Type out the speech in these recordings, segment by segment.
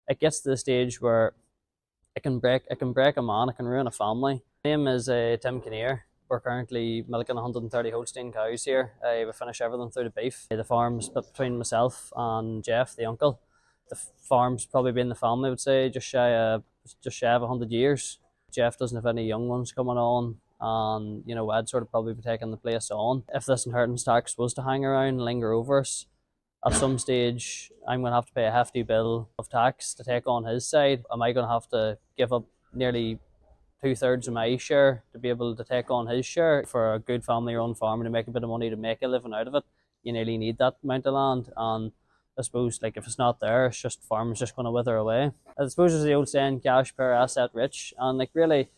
it gets to the stage where it can break a man, it can ruin a family. My name is Tim Kinnear. We're currently milking 130 Holstein cows here. We finish everything through the beef. The farm's split between myself and Jeff, the uncle. The farm's probably been in the family, I would say, just shy of 100 years. Jeff doesn't have any young ones coming on, and I'd sort of probably be taking the place on. If this inheritance tax was to hang around and linger over us, at some stage I'm going to have to pay a hefty bill of tax to take on his side. Am I going to have to give up nearly 2/3 of my share to be able to take on his share? For a good family-run farmer to make a bit of money, to make a living out of it, you nearly need that amount of land. And I suppose, if it's not there, it's just farmers just going to wither away. I suppose there's the old saying, cash per asset rich, and really,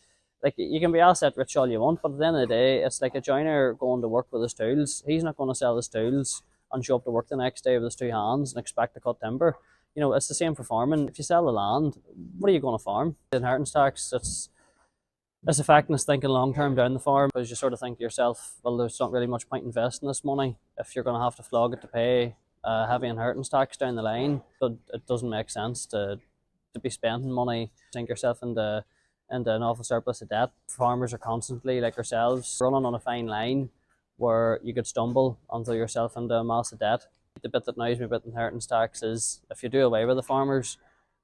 you can be asset rich all you want, but at the end of the day, it's like a joiner going to work with his tools. He's not going to sell his tools and show up to work the next day with his two hands and expect to cut timber. It's the same for farming. If you sell the land, what are you going to farm? The inheritance tax, it's affecting us thinking long term down the farm, because you sort of think to yourself, well, there's not really much point investing this money if you're going to have to flog it to pay heavy inheritance tax down the line. But it doesn't make sense to be spending money, sink yourself into an awful surplus of debt. Farmers are constantly, like ourselves, running on a fine line where you could stumble and throw yourself into a massive debt. The bit that annoys me about inheritance tax is, if you do away with the farmers,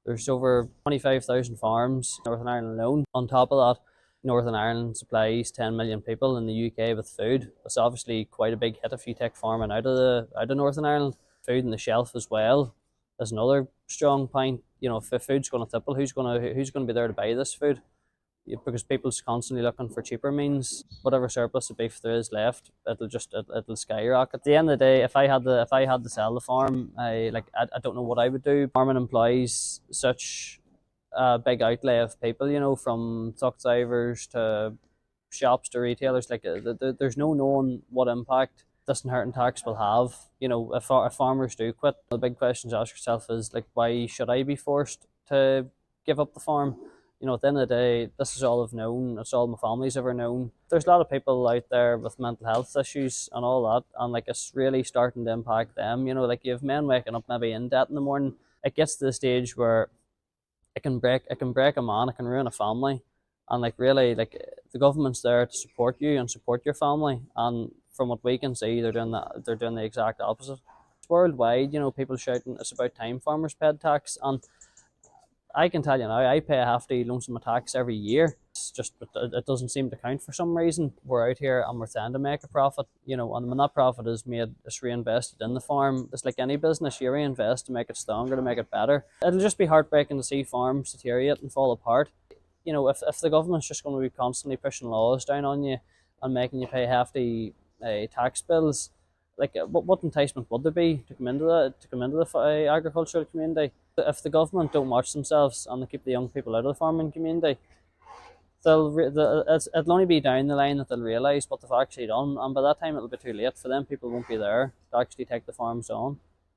there's over 25,000 farms in Northern Ireland alone. On top of that, Northern Ireland supplies 10 million people in the UK with food. It's obviously quite a big hit if you take farming out of Northern Ireland. Food on the shelf as well is another strong point. If food's going to tipple, who's going to be there to buy this food? Because people's constantly looking for cheaper means. Whatever surplus of beef there is left, it'll skyrocket. At the end of the day, if I had to sell the farm, I don't know what I would do. Farming employs such a big outlay of people, from truck drivers to shops to retailers. There's no knowing what impact this inheritance tax will have. If farmers do quit, the big question to ask yourself is, why should I be forced to give up the farm? At the end of the day, this is all I've known. It's all my family's ever known. There's a lot of people out there with mental health issues and all that, and it's really starting to impact them. You have men waking up maybe in debt in the morning. It gets to the stage where it can break a man, it can ruin a family, and the government's there to support you and support your family. And from what we can see, they're doing the exact opposite. Worldwide, people shouting it's about time farmers paid tax, and I can tell you now, I pay a hefty lump sum of tax every year. It's just, it doesn't seem to count for some reason. We're out here and we're trying to make a profit, and when that profit is made, it's reinvested in the farm. It's like any business, you reinvest to make it stronger, to make it better. It'll just be heartbreaking to see farms deteriorate and fall apart. If the government's just going to be constantly pushing laws down on you and making you pay hefty tax bills, what enticement would there be to come into the agricultural community? If the government don't watch themselves and they keep the young people out of the farming community, it'll only be down the line that they'll realise what they've actually done, and by that time it'll be too late for them. People won't be there to actually take the farms on.